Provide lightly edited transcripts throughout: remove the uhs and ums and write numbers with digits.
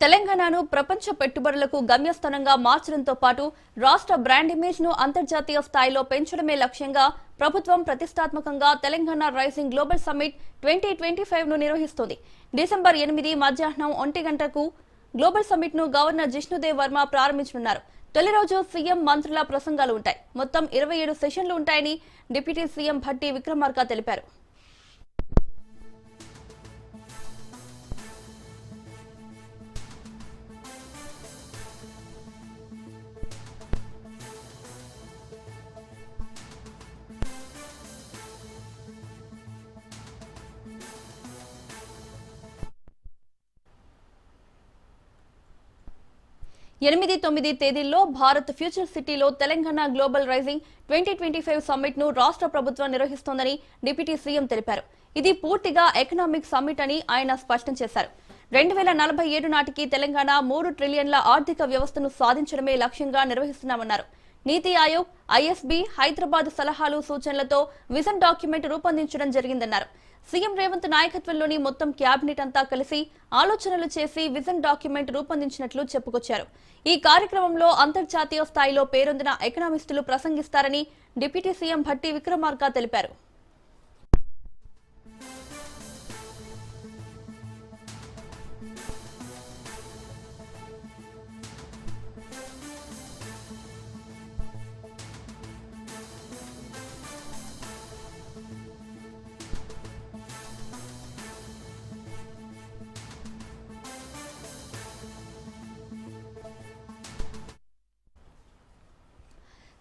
తెలంగాణను ప్రపంచ పెట్టుబడులకు గమ్యస్థానంగా మార్చడంతో పాటు రాష్ట్ర బ్రాండ్ ఇమేజ్ ను అంతర్జాతీయ స్థాయిలో పెంచడమే లక్ష్యంగా ప్రభుత్వం ప్రతిష్టాత్మకంగా తెలంగాణ రైజింగ్ గ్లోబల్ సమ్మిట్ 2025 ను నిర్వహిస్తోంది. డిసెంబర్ 8 మధ్యాహ్నం 1 గంటకు గ్లోబల్ సమ్మిట్ ను గవర్నర్ జిష్ణుదేవ్ వర్మ ప్రారంభించనున్నారు. తొలి రోజు సీఎం మంత్రుల ప్రసంగాలు ఉంటాయి. మొత్తం 27 సెషన్లు ఉంటాయని డిప్యూటీ సీఎం భట్టి విక్రమార్క తెలిపారు. ఎనిమిది 9 తేదీల్లో భారత్ ఫ్యూచర్ సిటీలో తెలంగాణ గ్లోబల్ రైజింగ్ 2025 సమ్మిట్ ను రాష్ట్ర ప్రభుత్వం నిర్వహిస్తోందని డిప్యూటీ సీఎం తెలిపారు. ఇది పూర్తిగా ఎకనామిక్ సమ్మిట్ అని ఆయన స్పష్టం చేశారు. 2047 నాటికి తెలంగాణ 3 ట్రిలియన్ల ఆర్థిక వ్యవస్థను సాధించడమే లక్ష్యంగా నిర్వహిస్తున్నామన్నారు. నీతి ఆయోగ్, ఐఎస్బీ, హైదరాబాద్ సలహాలు సూచనలతో విజన్ డాక్యుమెంట్ రూపొందించడం జరిగిందన్నారు. సీఎం రేవంత్ నాయకత్వంలోని మొత్తం క్యాబినెట్ అంతా కలిసి ఆలోచనలు చేసి విజన్ డాక్యుమెంట్ రూపొందించినట్లు చెప్పుకొచ్చారు. ఈ కార్యక్రమంలో అంతర్జాతీయ స్థాయిలో పేరొందిన ఎకనామిస్టులు ప్రసంగిస్తారని డిప్యూటీ సీఎం భట్టి విక్రమార్క తెలిపారు.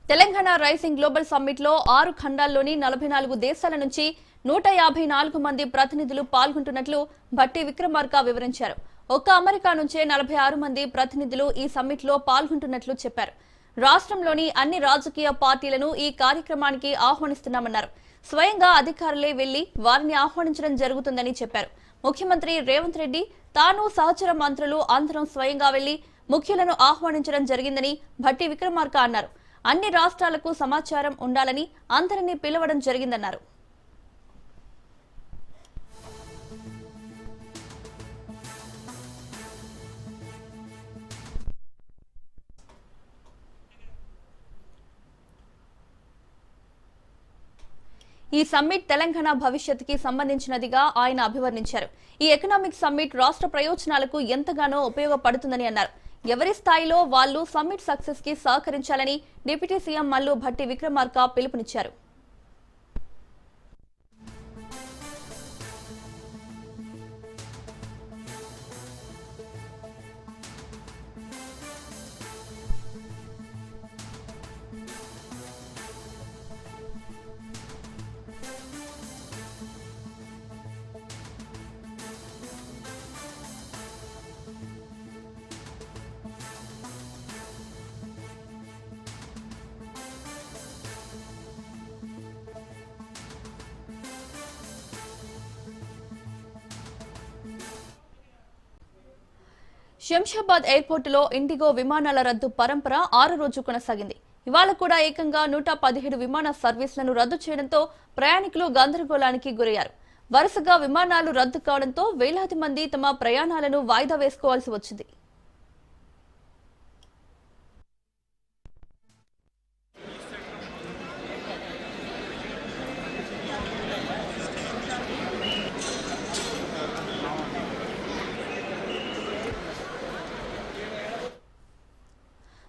తెలంగాణ రైజింగ్ గ్లోబల్ సమ్మిట్ లో 6 ఖండాల్లోని 44 దేశాల నుంచి 154 మంది ప్రతినిధులు పాల్గొంటున్నట్లు భట్టి విక్రమార్క వివరించారు. ఒక్క అమెరికా నుంచే 46 మంది ప్రతినిధులు ఈ సమ్మిట్ లో పాల్గొంటున్నట్లు చెప్పారు. రాష్ట్రంలోని అన్ని రాజకీయ పార్టీలను ఈ కార్యక్రమానికి ఆహ్వానిస్తున్నామన్నారు. స్వయంగా అధికారులే వెళ్లి వారిని ఆహ్వానించడం జరుగుతుందని చెప్పారు. ముఖ్యమంత్రి రేవంత్ రెడ్డి, తాను సహచర మంత్రులు అందరం స్వయంగా వెళ్లి ముఖ్యులను ఆహ్వానించడం జరిగిందని భట్టి విక్రమార్క అన్నారు. అన్ని రాష్ట్రాలకు సమాచారం ఉండాలని అందరినీ పిలవడం జరిగిందన్నారు. ఈ సమ్మిట్ తెలంగాణ భవిష్యత్తుకి సంబంధించినదిగా ఆయన అభివర్ణించారు. ఈ ఎకనామిక్ సమ్మిట్ రాష్ట్ర ప్రయోజనాలకు ఎంతగానో ఉపయోగపడుతుందని అన్నారు. ఎవరి స్థాయిలో వాళ్లు సమ్మిట్ సక్సెస్ కి సహకరించాలని డిప్యూటీ సీఎం మల్లు భట్టి విక్రమార్క పిలుపునిచ్చారు. శంషాబాద్ ఎయిర్పోర్టులో ఇండిగో విమానాల రద్దు పరంపర 6 రోజు కొనసాగింది. ఇవాళ కూడా ఏకంగా 117 విమాన సర్వీసులను రద్దు చేయడంతో ప్రయాణికులు గందరగోళానికి గురయ్యారు. వరుసగా విమానాలు రద్దు కావడంతో వేలాది మంది తమ ప్రయాణాలను వాయిదా వేసుకోవాల్సి వచ్చింది.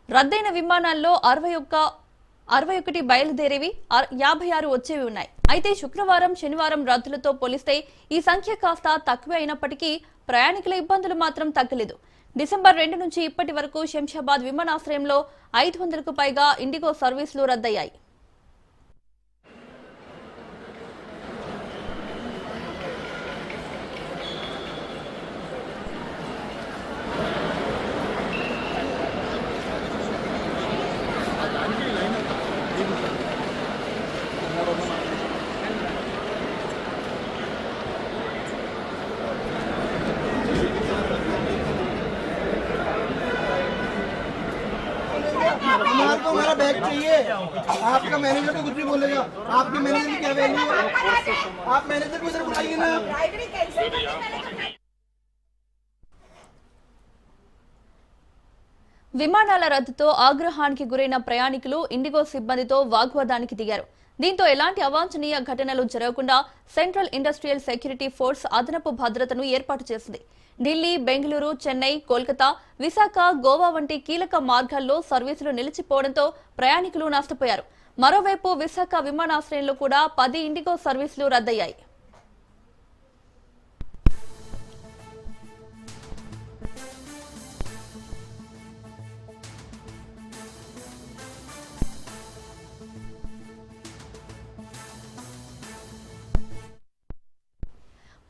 రద్దయిన విమానాల్లో 61 బయలుదేరేవి, 56 వచ్చేవి ఉన్నాయి. అయితే శుక్రవారం, శనివారం రద్దులతో పోలిస్తే ఈ సంఖ్య కాస్త తక్కువే అయినప్పటికీ ప్రయాణికుల ఇబ్బందులు మాత్రం తగ్గలేదు. డిసెంబర్ 2 నుంచి ఇప్పటి వరకు శంషాబాద్ విమానాశ్రయంలో 500కు పైగా ఇండిగో సర్వీసులు రద్దయ్యాయి. आपको हमारा बैग चाहिए। आपका मैनेजर तो कुछ भी बोलेगा, आपके मैनेजर की क्या वैल्यू है? आप मैनेजर को इधर बुलाइए ना। విమానాల రద్దుతో ఆగ్రహానికి గురైన ప్రయాణికులు ఇండిగో సిబ్బందితో వాగ్వాదానికి దిగారు. దీంతో ఎలాంటి అవాంఛనీయ ఘటనలు జరగకుండా సెంట్రల్ ఇండస్ట్రియల్ సెక్యూరిటీ ఫోర్స్ అదనపు భద్రతను ఏర్పాటు చేసింది. ఢిల్లీ, బెంగళూరు, చెన్నై, కోల్కతా, విశాఖ, గోవా వంటి కీలక మార్గాల్లో సర్వీసులు నిలిచిపోవడంతో ప్రయాణికులు నష్టపోయారు. మరోవైపు విశాఖ విమానాశ్రయంలో కూడా 10 ఇండిగో సర్వీసులు రద్దయ్యాయి.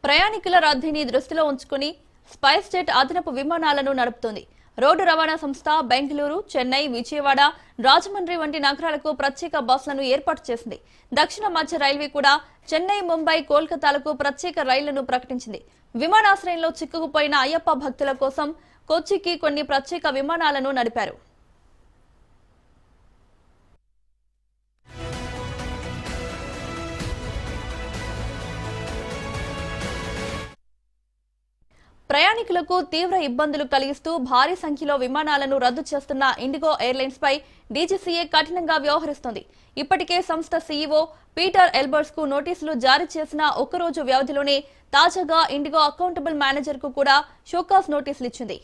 ప్రయాణికుల రద్దీని దృష్టిలో ఉంచుకుని స్పైస్ జెట్ అదనపు విమానాలను నడుపుతోంది. రోడ్డు రవాణా సంస్థ బెంగళూరు, చెన్నై, విజయవాడ, రాజమండ్రి వంటి నగరాలకు ప్రత్యేక బస్సులను ఏర్పాటు చేసింది. దక్షిణ మధ్య రైల్వే కూడా చెన్నై, ముంబై, కోల్కతాలకు ప్రత్యేక రైళ్లను ప్రకటించింది. విమానాశ్రయంలో చిక్కుకుపోయిన అయ్యప్ప భక్తుల కోసం కొచ్చికి కొన్ని ప్రత్యేక విమానాలను నడిపారు. ప్రయాణికులకు తీవ్ర ఇబ్బందులు కలిగిస్తూ భారీ సంఖ్యలో విమానాలను రద్దు చేస్తున్న ఇండిగో ఎయిర్లైన్స్ పై డీజీసీఏ కఠినంగా వ్యవహరిస్తోంది. ఇప్పటికే సంస్థ సీఈఓ పీటర్ ఎల్బర్ట్స్ కు నోటీసులు జారీ చేసిన ఒక్కరోజు వ్యవధిలోనే తాజాగా ఇండిగో అకౌంటబుల్ మేనేజర్ కు కూడా షోకాజ్ నోటీసులు ఇచ్చింది.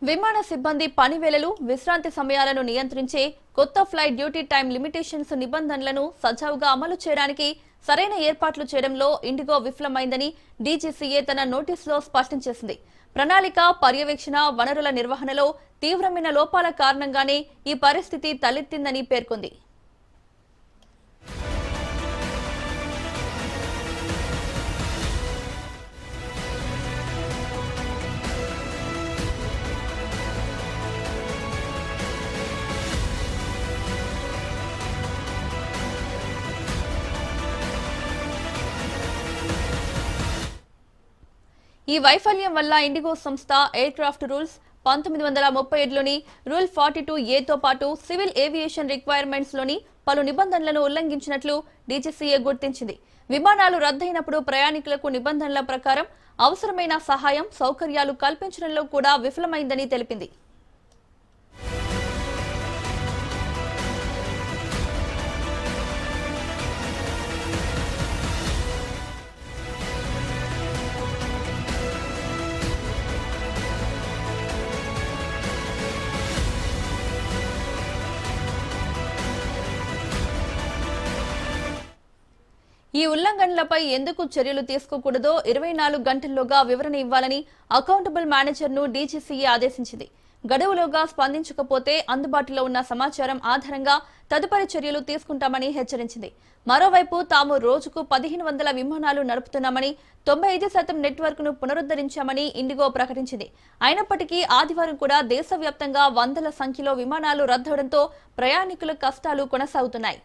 విమాన సిబ్బంది పనివేళలు, విశ్రాంతి సమయాలను నియంత్రించే కొత్త ఫ్లైట్ డ్యూటీ టైం లిమిటేషన్స్ నిబంధనలను సజావుగా అమలు చేయడానికి సరైన ఏర్పాట్లు చేయడంలో ఇండిగో విఫలమైందని డీజీసీఏ తన నోటీసులో స్పష్టం చేసింది. ప్రణాళిక, పర్యవేక్షణ, వనరుల నిర్వహణలో తీవ్రమైన లోపాల కారణంగానే ఈ పరిస్థితి తలెత్తిందని పేర్కొంది. ఈ వైఫల్యం వల్ల ఇండిగో సంస్థ ఎయిర్ క్రాఫ్ట్ రూల్స్ 1937లోని రూల్ 42A పాటు సివిల్ ఏవియేషన్ రిక్వైర్మెంట్స్ లోని పలు నిబంధనలను ఉల్లంఘించినట్లు డీజీసీఏ గుర్తించింది. విమానాలు రద్దయినప్పుడు ప్రయాణికులకు నిబంధనల ప్రకారం అవసరమైన సహాయం, సౌకర్యాలు కల్పించడంలో కూడా విఫలమైందని తెలిపింది. ఈ ఉల్లంఘనలపై ఎందుకు చర్యలు తీసుకోకూడదో 24 గంటల్లోగా వివరణ ఇవ్వాలని అకౌంటబుల్ మేనేజర్ను డీజీసీఏ ఆదేశించింది. గడువులోగా స్పందించకపోతే అందుబాటులో ఉన్న సమాచారం ఆధారంగా తదుపరి చర్యలు తీసుకుంటామని హెచ్చరించింది. మరోవైపు తాము రోజుకు 1500 విమానాలు నడుపుతున్నామని, 95% నెట్వర్క్ను పునరుద్ధరించామని ఇండిగో ప్రకటించింది. అయినప్పటికీ ఆదివారం కూడా దేశవ్యాప్తంగా వందల సంఖ్యలో విమానాలు రద్దవడంతో ప్రయాణికుల కష్టాలు కొనసాగుతున్నాయి.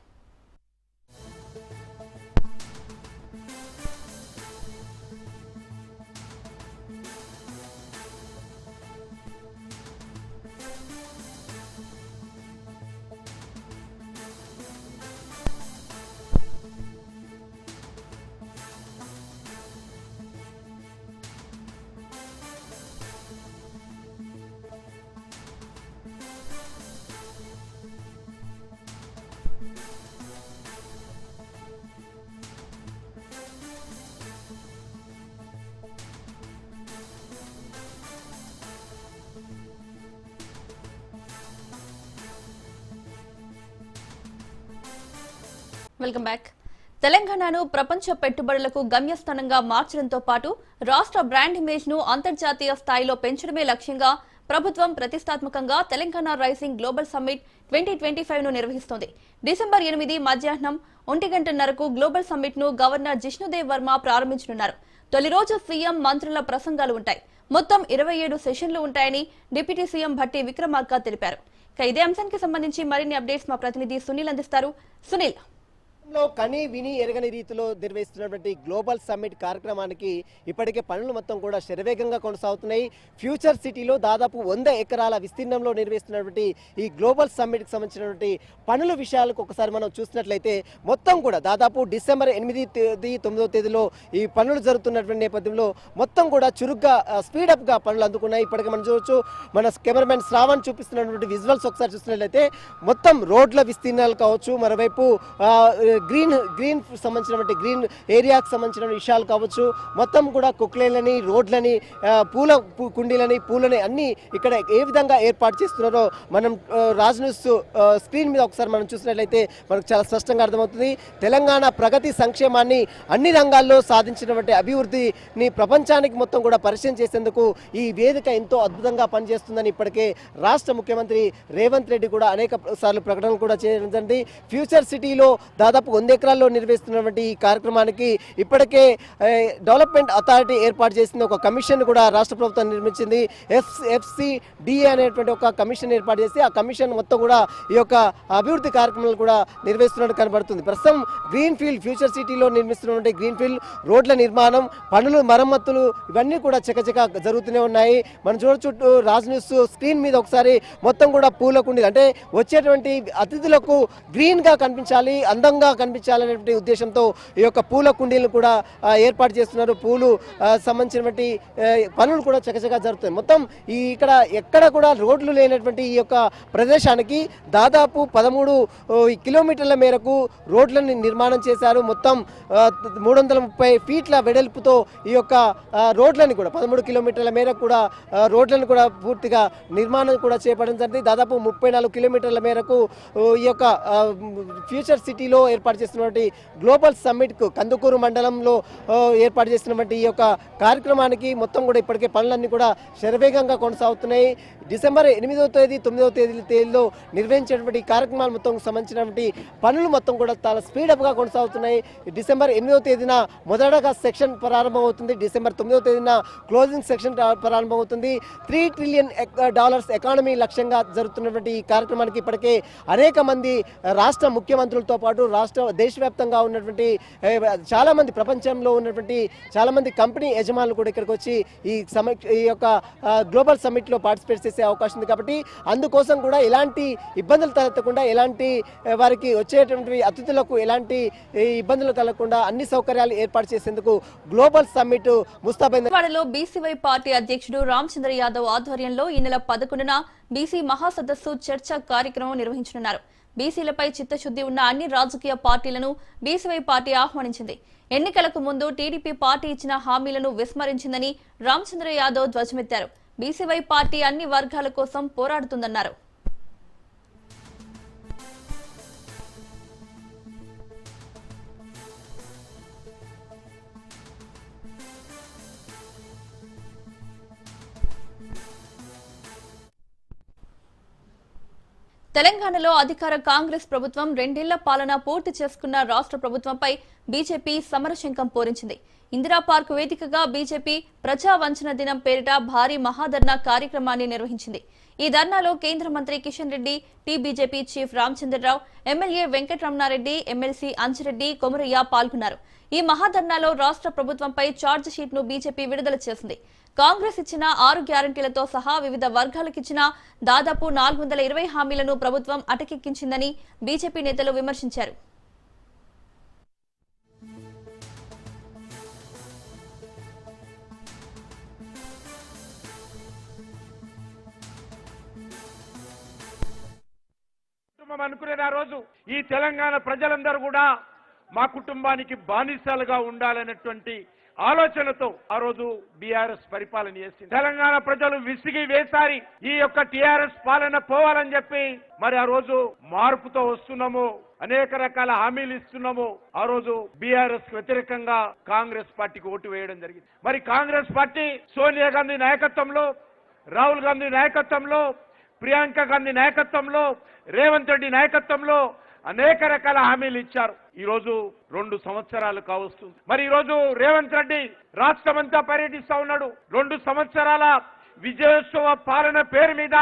Welcome back. తెలంగాణను ప్రపంచ పెట్టుబడులకు గమ్యస్థానంగా మార్చడంతో పాటు రాష్ట్ర బ్రాండ్ ఇమేజ్ ను అంతర్జాతీయ స్థాయిలో పెంచడమే లక్ష్యంగా ప్రభుత్వం ప్రతిష్టాత్మకంగా తెలంగాణ రైజింగ్ గ్లోబల్ సమ్మిట్ 2025 ను నిర్వహిస్తోంది. డిసెంబర్ 8 మధ్యాహ్నం 1 గంటన్నరకు గ్లోబల్ సమ్మిట్ ను గవర్నర్ జిష్ణుదేవ్ వర్మ ప్రారంభించనున్నారు. తొలి రోజు సీఎం మంత్రుల ప్రసంగాలు ఉంటాయి. మొత్తం 27 సెషన్లు ఉంటాయని డిప్యూటీ సీఎం భట్టి విక్రమార్క తెలిపారు. ఇదే అంశానికి సంబంధించి మరిన్ని అప్డేట్స్ మా ప్రతినిధి సునీల్ అందిస్తారు. సునీల్, కని విని ఎరగని రీతిలో నిర్వహిస్తున్నటువంటి గ్లోబల్ సమ్మిట్ కార్యక్రమానికి ఇప్పటికే పనులు మొత్తం కూడా శరవేగంగా కొనసాగుతున్నాయి. ఫ్యూచర్ సిటీలో దాదాపు 100 ఎకరాల విస్తీర్ణంలో నిర్వహిస్తున్నటువంటి ఈ గ్లోబల్ సమ్మిట్కి సంబంధించినటువంటి పనుల విషయాలకు ఒకసారి మనం చూసినట్లయితే మొత్తం కూడా దాదాపు డిసెంబర్ 8, 9 తేదీలో ఈ పనులు జరుగుతున్నటువంటి నేపథ్యంలో మొత్తం కూడా చురుగ్గా స్పీడప్గా పనులు అందుకున్నాయి. ఇప్పటికే మనం చూడవచ్చు, మన కెమెరామెన్ శ్రావణ్ చూపిస్తున్నటువంటి విజువల్స్ ఒకసారి చూసినట్లయితే మొత్తం రోడ్ల విస్తీర్ణాలు కావచ్చు, మరోవైపు గ్రీన్ సంబంధించినటువంటి గ్రీన్ ఏరియాకి సంబంధించిన విషయాలు కావచ్చు, మొత్తం కూడా కుక్లేలని, రోడ్లని, పూల కుండీలని, పూలని అన్ని ఇక్కడ ఏ విధంగా ఏర్పాటు చేస్తున్నారో మనం రాజ్ న్యూస్ స్క్రీన్ మీద ఒకసారి మనం చూసినట్లయితే మనకు చాలా స్పష్టంగా అర్థమవుతుంది. తెలంగాణ ప్రగతి సంక్షేమాన్ని అన్ని రంగాల్లో సాధించినటువంటి అభివృద్ధిని ప్రపంచానికి మొత్తం కూడా పరిచయం చేసేందుకు ఈ వేదిక ఎంతో అద్భుతంగా పనిచేస్తుందని ఇప్పటికే రాష్ట్ర ముఖ్యమంత్రి రేవంత్ రెడ్డి కూడా అనేక సార్లు ప్రకటనలు కూడా చేయడం జరిగింది. ఫ్యూచర్ సిటీలో దాదాపు 100 ఎకరాల్లో నిర్వహిస్తున్నటువంటి ఈ కార్యక్రమానికి ఇప్పటికే డెవలప్మెంట్ అథారిటీ ఏర్పాటు చేసిన ఒక కమిషన్ కూడా రాష్ట్ర ప్రభుత్వం నిర్మించింది. FCDA అనేటువంటి ఒక కమిషన్ ఏర్పాటు చేసి ఆ కమిషన్ మొత్తం కూడా ఈ యొక్క అభివృద్ధి కార్యక్రమాలు కూడా నిర్వహిస్తున్నట్టు కనబడుతుంది. ప్రస్తుతం గ్రీన్ ఫీల్డ్ ఫ్యూచర్ సిటీలో నిర్మిస్తున్నటువంటి గ్రీన్ ఫీల్డ్ రోడ్ల నిర్మాణం, పనులు, మరమ్మతులు ఇవన్నీ కూడా చకచక జరుగుతూనే ఉన్నాయి. మనం చూడొచ్చు రాజ్ న్యూస్ స్క్రీన్ మీద ఒకసారి మొత్తం కూడా పూల కుండీలు, అంటే వచ్చేటువంటి అతిథులకు గ్రీన్ గా కనిపించాలి, అందంగా కనిపించాలనేటువంటి ఉద్దేశంతో ఈ యొక్క పూల కుండీలను కూడా ఏర్పాటు చేస్తున్నారు. పూలు సంబంధించినటువంటి పనులు కూడా చకచకా జరుగుతాయి. మొత్తం ఇక్కడ ఎక్కడ కూడా రోడ్లు లేనటువంటి ఈ యొక్క ప్రదేశానికి దాదాపు 13 కిలోమీటర్ల మేరకు రోడ్లను నిర్మాణం చేశారు. మొత్తం 330 ఫీట్ల వెడల్పుతో ఈ యొక్క రోడ్లని కూడా 13 కిలోమీటర్ల మేరకు కూడా రోడ్లను కూడా పూర్తిగా నిర్మాణం కూడా చేపట్టడం జరిగింది. దాదాపు 34 కిలోమీటర్ల మేరకు ఈ యొక్క ఫ్యూచర్ సిటీలో ఏర్పాటు చేస్తున్నటువంటి గ్లోబల్ సమ్మిట్ కు కందుకూరు మండలంలో ఏర్పాటు చేస్తున్నటువంటి ఈ యొక్క కార్యక్రమానికి మొత్తం కూడా ఇప్పటికే పనులన్నీ కూడా శరవేగంగా కొనసాగుతున్నాయి. డిసెంబర్ 8వ తేదీ 9వ తేదీలో నిర్వహించేటువంటి కార్యక్రమాలు మొత్తం సంబంధించినటువంటి పనులు మొత్తం కూడా చాలా స్పీడప్గా కొనసాగుతున్నాయి. డిసెంబర్ 8వ తేదీన మొదటగా సెక్షన్ ప్రారంభమవుతుంది. డిసెంబర్ 9వ తేదీన క్లోజింగ్ సెక్షన్ ప్రారంభమవుతుంది. $3 ట్రిలియన్ ఎకానమీ లక్ష్యంగా జరుగుతున్నటువంటి ఈ కార్యక్రమానికి ఇప్పటికే అనేక మంది రాష్ట్ర ముఖ్యమంత్రులతో పాటు దేశవ్యాప్తంగా ఉన్నటువంటి చాలా మంది, ప్రపంచంలో ఉన్నటువంటి చాలా మంది కంపెనీ యజమానులు కూడా ఇక్కడికి వచ్చి ఈ యొక్క గ్లోబల్ సమ్మిట్ లో పార్టిసిపేట్ చేసే అవకాశం ఉంది. కాబట్టి అందుకోసం కూడా ఎలాంటి ఇబ్బందులు తలెత్తకుండా, ఎలాంటి వారికి వచ్చేటువంటి అతిథులకు ఎలాంటి ఇబ్బందులు కలగకుండా అన్ని సౌకర్యాలు ఏర్పాటు చేసేందుకు గ్లోబల్ సమ్మిట్ ముస్తాబైంది. బీసీవై పార్టీ అధ్యక్షుడు రామచంద్ర యాదవ్ ఆధ్వర్యంలో ఈ నెల 11న బీసీ మహాసదస్సు చర్చా కార్యక్రమం నిర్వహించనున్నారు. బీసీలపై చిత్తశుద్ది ఉన్న అన్ని రాజకీయ పార్టీలను బీసీవై పార్టీ ఆహ్వానించింది. ఎన్నికలకు ముందు టీడీపీ పార్టీ ఇచ్చిన హామీలను విస్మరించిందని రామచంద్ర యాదవ్ ధ్వజమెత్తారు. బీసీవై పార్టీ అన్ని వర్గాల కోసం పోరాడుతుందన్నారు. తెలంగాణలో అధికార కాంగ్రెస్ ప్రభుత్వం 2 ఏళ్ల పాలన పూర్తి చేసుకున్న రాష్ట్ర ప్రభుత్వంపై బీజేపీ సమరశంఖం పూరించింది. ఇందిరా పార్క్ వేదికగా బీజేపీ ప్రజా వంచన దినం పేరిట భారీ మహాధర్నా కార్యక్రమాన్ని నిర్వహించింది. ఈ ధర్నాలో కేంద్ర మంత్రి Kishan Reddy, BJP chief Ramachandra Rao, MLA Venkataramana Reddy, MLC Anji Reddy, Komaraiah పాల్గొన్నారు. ఈ మహాధర్నాలో రాష్ట్ర ప్రభుత్వంపై ఛార్జ్ షీట్ ను బీజేపీ విడుదల చేసింది. కాంగ్రెస్ ఇచ్చిన 6 గ్యారంటీలతో సహా వివిధ వర్గాలకిచ్చిన దాదాపు 420 హామీలను ప్రభుత్వం అటకెక్కించిందని బీజేపీ నేతలు విమర్శించారు. అనుకునే ఆ రోజు ఈ తెలంగాణ ప్రజలందరూ కూడా మా కుటుంబానికి బానిసలుగా ఉండాలనేటువంటి ఆలోచనతో ఆ రోజు బీఆర్ఎస్ పరిపాలన చేసింది. తెలంగాణ ప్రజలు విసిగి వేసారి ఈ యొక్క టీఆర్ఎస్ పాలన పోవాలని చెప్పి మరి ఆ రోజు మార్పుతో వస్తున్నాము, అనేక రకాల హామీలు ఇస్తున్నాము. ఆ రోజు బీఆర్ఎస్ కు వ్యతిరేకంగా కాంగ్రెస్ పార్టీకి ఓటు వేయడం జరిగింది. మరి కాంగ్రెస్ పార్టీ సోనియా గాంధీ నాయకత్వంలో, రాహుల్ గాంధీ నాయకత్వంలో, ప్రియాంక గాంధీ నాయకత్వంలో, రేవంత్ రెడ్డి నాయకత్వంలో అనేక రకాల హామీలు ఇచ్చారు. ఈ రోజు 2 సంవత్సరాలు కావస్తుంది. మరి ఈ రోజు రేవంత్ రెడ్డి రాష్ట్రమంతా పర్యటిస్తా ఉన్నాడు. 2 సంవత్సరాల విజయోత్సవ పాలన పేరు మీద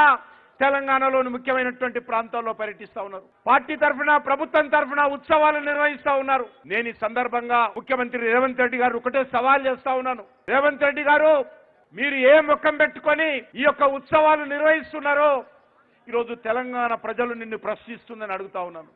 తెలంగాణలోని ముఖ్యమైనటువంటి ప్రాంతాల్లో పర్యటిస్తా ఉన్నారు. పార్టీ తరఫున, ప్రభుత్వం తరఫున ఉత్సవాలు నిర్వహిస్తా ఉన్నారు. నేను ఈ సందర్భంగా ముఖ్యమంత్రి రేవంత్ రెడ్డి గారు ఒకటే సవాల్ చేస్తా ఉన్నాను. రేవంత్ రెడ్డి గారు, మీరు ఏ ముఖం పెట్టుకొని ఈ యొక్క ఉత్సవాలు నిర్వహిస్తున్నారో ఈరోజు తెలంగాణ ప్రజలు నిన్ను ప్రశ్నిస్తుందని అడుగుతా ఉన్నాను.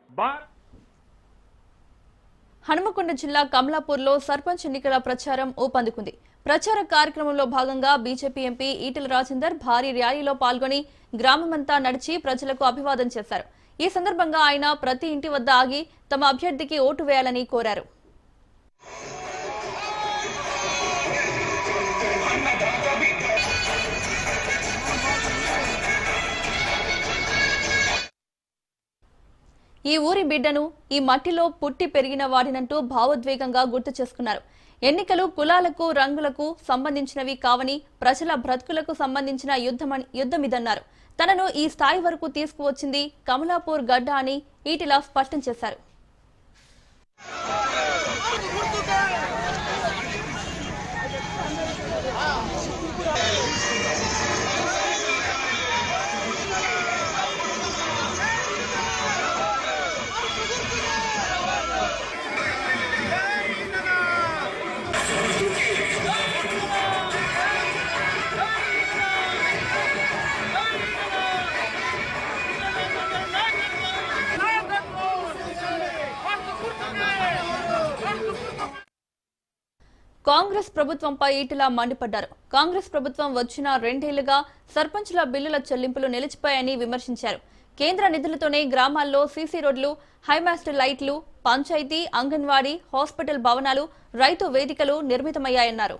హనుమకొండ జిల్లా కమలాపూర్లో సర్పంచ్ ఎన్నికల ప్రచారం ఊపందుకుంది. ప్రచార కార్యక్రమంలో భాగంగా బీజేపీ ఎంపీ ఈటెల రాజేందర్ భారీ ర్యాలీలో పాల్గొని గ్రామమంతా నడిచి ప్రజలకు అభివాదం చేశారు. ఈ సందర్భంగా ఆయన ప్రతి ఇంటి వద్ద ఆగి తమ అభ్యర్థికి ఓటు వేయాలని కోరారు. ఈ ఊరి బిడ్డను, ఈ మట్టిలో పుట్టి పెరిగిన వాడినంటూ భావోద్వేగంగా గుర్తు చేసుకున్నారు. ఎన్నికలు కులాలకు, రంగులకు సంబంధించినవి కావని, ప్రజల బ్రతుకులకు సంబంధించిన యుద్ధమిదన్నారు. తనను ఈ స్థాయి వరకు తీసుకువచ్చింది కమలాపూర్ గడ్డ అని ఈటెల స్పష్టం చేశారు. కాంగ్రెస్ ప్రభుత్వంపై ఈటెల మండిపడ్డారు. కాంగ్రెస్ ప్రభుత్వం వచ్చిన 2 ఏళ్లుగా సర్పంచుల బిల్లుల చెల్లింపులు నిలిచిపోయాయని విమర్శించారు. కేంద్ర నిధులతోనే గ్రామాల్లో సీసీ రోడ్లు, హైమాస్ట్ లైట్లు, పంచాయతీ, అంగన్వాడీ, హాస్పిటల్ భవనాలు, రైతు వేదికలు నిర్మితమయ్యాయన్నారు.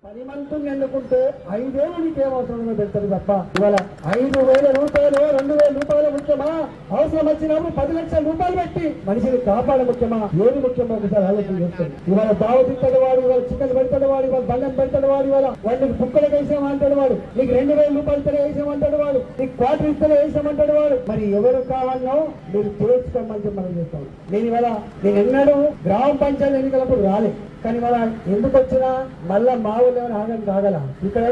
పరిమంతం ఎన్నుకుంటే 5 ఏళ్ళు నీకేమవసరంగా పెడతారు తప్ప ఇవాళ 5,000 రూపాయలు 2,000 రూపాయలు ముఖ్యమా? అవసరం వచ్చినప్పుడు 10 లక్షల రూపాయలు పెట్టి మనిషిని కాపాడ ముఖ్యమా? ఏది ముఖ్యమా? ఒకసారి ఆలోచన చేస్తాడు. ఇవాళ దావు తింటాడు వాడు, ఇవాళ చికెన్ పెడతాడు వాడు, ఇవాళ బంగం పెడతాడు వాడు, ఇవాళ వాడికి కుక్కలకు వేసామంటాడు వాడు, నీకు 2,000 రూపాయలతో వేసామంటాడు వాడు, నీకు క్వార్టర్ ఇస్తే వేసామంటాడు వాడు. మరి ఎవరు కావాలో మీరు తేల్చుకోమని మనం చేస్తాం. నేను ఇవాళ ఎన్నడూ గ్రామ పంచాయతీ ఎన్నికలప్పుడు రాలే, కానీ ఇవాళ ఎందుకు వచ్చినా మళ్ళా మా ఊళ్ళో ఆగం కాగల. ఇక్కడ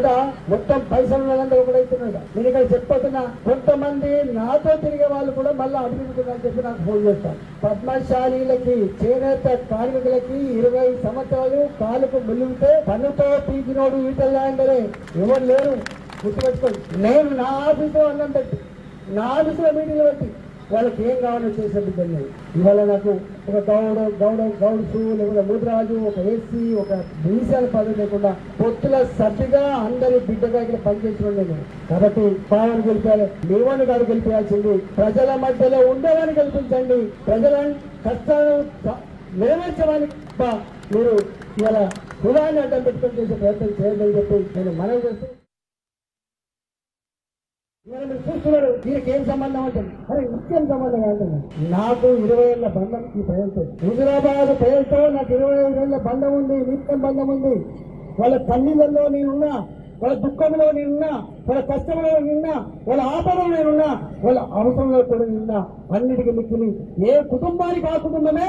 మొత్తం పైసలు వాళ్ళందరూ ఒకటైతున్నాడు. నేను ఇక్కడ చెప్పతున్నా, కొంతమంది నాతో తిరిగే వాళ్ళు కూడా మళ్ళీ అభివృద్ధిని చెప్పి నాకు ఫోన్ చేస్తాను. పద్మశాలీలకి, చేనేత కార్మికులకి 20 సంవత్సరాలు కాలుకు ములిగితే పన్నుతో పీకినోడు ఈటెల్లాండరే ఎవరు లేరు. గుర్తుపెట్టుకోండి. నేను నా ఆఫీసులో అన్నం పెట్టి, నా ఆఫీసులో మీటింగ్లు పెట్టి వాళ్ళకి ఏం కావాలో చేసే బిడ్డలు. ఇవాళ నాకు ఒక గౌడ్స్, లేకపోతే ముద్రాజు, ఒక ఎస్సీ, ఒక బీసీల పదవి లేకుండా పొత్తుల సభ్యుగా అందరి బిడ్డగా ఇక్కడ పనిచేసిన నేను. కాబట్టి పావని గెలిపాలి, లేవని గారు గెలిపించాల్సింది. ప్రజల మధ్యలో ఉండేవాని గెలిపించండి. ప్రజల కష్టాలను నెరవేర్చడానికి మీరు ఇవాళ కులాన్ని అడ్డం పెట్టుకొని చేసే ప్రయత్నం చేయాలని చెప్పి నేను మనవి చేస్తూ, మీరు చూస్తున్నారు దీనికి ఏం సంబంధం అంటుంది. అరే ముఖ్యం సంబంధం అంటుంది. నాకు 20 ఏళ్ల బంధం ఈ ప్రజలతో, హుజురాబాద్ ప్రజలతో నాకు 25 ఏళ్ల బంధం ఉంది, నిత్యం బంధం ఉంది. వాళ్ళ కన్నీళ్ళలో నేనున్నా, వాళ్ళ దుఃఖంలో నేనున్నా, వాళ్ళ కష్టంలో నేనున్నా, వాళ్ళ ఆపదలో నేనున్నా, వాళ్ళ అవసరంలో కూడా నేనున్నా. అన్నిటికీ మిక్కిలి ఏ కుటుంబానికి ఆ కుటుంబమే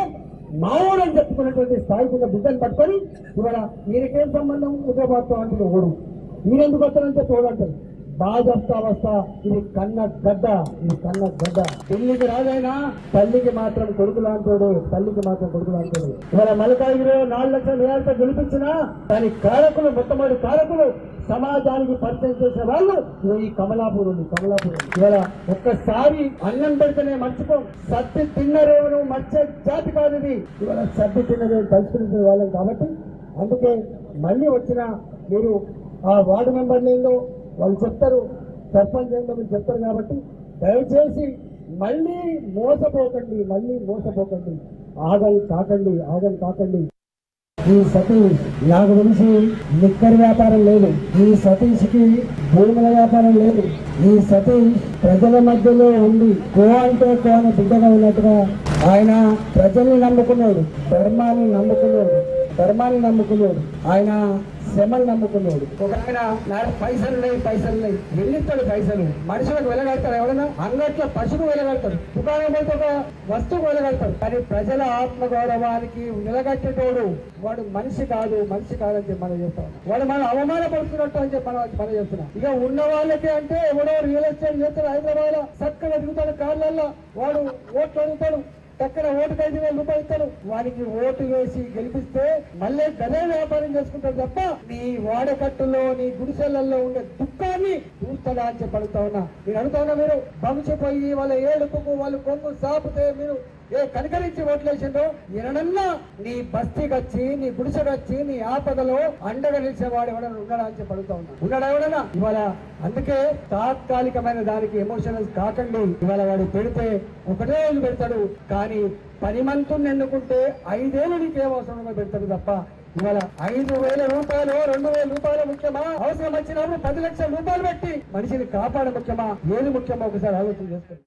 మావోడు అని చెప్పుకున్నటువంటి స్థాయికి ఉన్న బిడ్డను పట్టుకొని ఇవాళ మీరికేం సంబంధం హుజురాబాద్తో అంటే ఓడు, మీరెందుకు వస్తారంటే తోడంటారు. బాజప్తావస్థ. ఇది కన్న గడ్డ, ఇది కన్న గడ్డ. పెళ్లికి రాదైనా తల్లికి మాత్రం కొడుకులు అంటాడు, తల్లికి మాత్రం కొడుకులు అంటాడు. ఇవాళ మలకాగిరిలో 4 లక్షల మేరతో గెలిపించినా దాని కారకులు, మొట్టమొదటి కారకులు సమాజానికి పరిచయం చేసే వాళ్ళు ఈ కమలాపూర్. ఇవాళ ఒక్కసారి అన్నం పెడితేనే మర్చిపోం. సత్తి తిన్నరేవును మర్చే జాతి కాదు ఇది. ఇవాళ సత్తి తిన్నరేవు పరిష్కరించే వాళ్ళం కాబట్టి అందుకే మళ్ళీ వచ్చిన మీరు ఆ వార్డు మెంబర్లు ఏందో వాళ్ళు చెప్తారు, సర్పంచ్ ఏందో మీరు చెప్తారు. కాబట్టి దయచేసి మళ్ళీ మోసపోకండి. ఆగం కాకండి. ఈ సతీష్ నాకు తెలిసి లిక్కర్ వ్యాపారం లేదు, ఈ సతీష్కి భూముల వ్యాపారం లేదు. ఈ సతీష్ ప్రజల మధ్యలో ఉండి కో అంటే కో అని బిడ్డగా ఉన్నట్టుగా ఆయన ప్రజల్ని నమ్ముకున్నాడు, ధర్మాన్ని నమ్ముకున్నాడు, ఆయన శ్రమను నమ్ముకున్నాడు. ఒక ఆయన నాకు పైసలు లేవు వెళ్ళిస్తాడు పైసలు. మనుషులకు వెళ్ళగలుగుతాడు, ఎవరైనా అంగట్లో పశువు వెళ్ళగలుగుతాడు, దుకాణం పోతే ఒక వస్తువు వెళ్ళగలుగుతాడు. కానీ ప్రజల ఆత్మగౌరవానికి నిలగట్టేటోడు వాడు మనిషి కాదని చెప్పి మనం చెప్తాం. వాడు మనం అవమానపడుతున్నట్టు అని చెప్పి మనం చెప్తున్నాం. ఇక ఉన్న వాళ్ళకి అంటే ఎవడో రియల్ ఎస్టేట్ చేస్తాడు, హైదరాబాద్ లో చక్కగా దిగుతాడు కార్లలో, వాడు ఓట్లు అడుగుతాడు, చక్కన ఓటుకు 5,000 రూపాయలు ఇస్తాడు. వారికి ఓటు వేసి గెలిపిస్తే మళ్ళీ గదే వ్యాపారం చేసుకుంటాడు తప్ప నీ వాడకట్టులో నీ గుడిసెలలో ఉండే దుఃఖాన్ని చూస్తాడా అని చెప్పి అడుగుతా ఉన్నా. మీరు బంచిపోయి వాళ్ళ ఏడుపుకు వాళ్ళు కొంగు సాపితే మీరు కనికరించి ఓట్లేసిండో ఎనడన్నా నీ బస్తీకొచ్చి నీ గుడిసెకొచ్చి నీ ఆపదలో అండగా నిలిచేవాడు ఎవడన్నా ఉన్నాడా అని చెప్పి అడుగుతా ఉన్నాడా ఎవడన్నా? ఇవాళ అందుకే తాత్కాలికమైన దానికి ఎమోషనల్ కాకండి. ఇవాళ వాడు పెడితే ఒకటే రోజు పెడతాడు, కానీ 10 మంతుని ఎన్నుకుంటే 5 ఏళ్ళు నీకేం అవసరంగా పెడతాడు తప్ప ఇవాళ 5,000 రూపాయలు 2,000 రూపాయలు ముఖ్యమా? అవసరం వచ్చినప్పుడు 10 లక్షల రూపాయలు పెట్టి మనిషిని కాపాడ ముఖ్యమా? ఏది ముఖ్యమా? ఒకసారి ఆలోచన చేసుకోండి.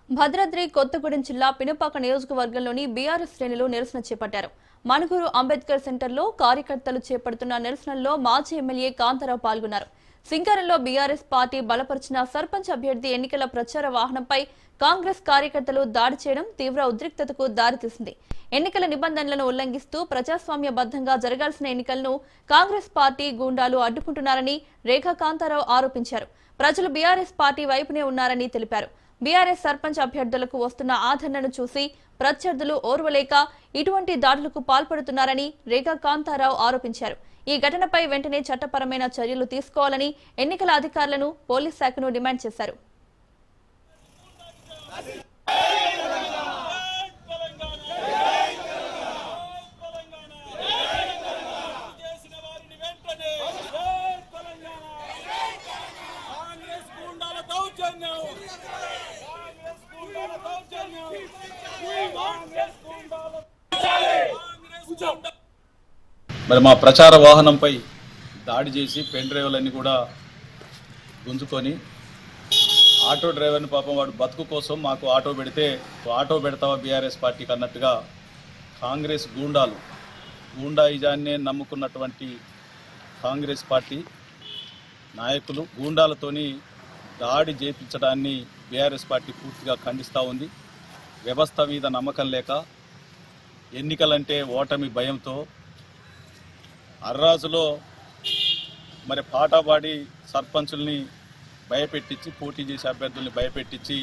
భద్రాద్రి కొత్తగూడెం జిల్లా పినపాక నియోజకవర్గంలోని బీఆర్ఎస్ శ్రేణులు నిరసన చేపట్టారు. మనుగురు అంబేద్కర్ సెంటర్లో కార్యకర్తలు చేపడుతున్న నిరసనల్లో మాజీ ఎమ్మెల్యే కాంతారావు పాల్గొన్నారు. సింగారంలో బీఆర్ఎస్ పార్టీ బలపరిచిన సర్పంచ్ అభ్యర్థి ఎన్నికల ప్రచార వాహనంపై కాంగ్రెస్ కార్యకర్తలు దాడి చేయడం తీవ్ర ఉద్రిక్తతకు దారితీసింది. ఎన్నికల నిబంధనలను ఉల్లంఘిస్తూ ప్రజాస్వామ్యబద్ధంగా జరగాల్సిన ఎన్నికలను కాంగ్రెస్ పార్టీ గూండాలు అడ్డుకుంటున్నారని రేఖా కాంతారావు ఆరోపించారు. ప్రజలు బీఆర్ఎస్ పార్టీ వైపునే ఉన్నారని తెలిపారు. బీఆర్ఎస్ సర్పంచ్ అభ్యర్థులకు వస్తున్న ఆదరణను చూసి ప్రత్యర్థులు ఓర్వలేక ఇటువంటి దాడులకు పాల్పడుతున్నారని రేఖా కాంతారావు ఆరోపించారు. ఈ ఘటనపై వెంటనే చట్టపరమైన చర్యలు తీసుకోవాలని ఎన్నికల అధికారులను పోలీస్ శాఖను డిమాండ్ చేశారు. మరి మా ప్రచార వాహనంపై దాడి చేసి పెన్ డ్రైవర్లన్నీ కూడా గుంజుకొని ఆటో డ్రైవర్ని పాపం వాడు బతుకు కోసం మాకు ఆటో పెడితే ఆటో పెడతావా బీఆర్ఎస్ పార్టీకి అన్నట్టుగా కాంగ్రెస్ గూండాయిజాన్నే నమ్ముకున్నటువంటి కాంగ్రెస్ పార్టీ నాయకులు గూండాలతోని దాడి చేపించడాన్ని బీఆర్ఎస్ పార్టీ పూర్తిగా ఖండిస్తూ ఉంది. వ్యవస్థ మీద నమ్మకం లేక ఎన్నికలంటే ఓటమి భయంతో అర్రాజులో మరి పాట పాడి సర్పంచుల్ని భయపెట్టించి పోటీ చేసే అభ్యర్థుల్ని భయపెట్టించి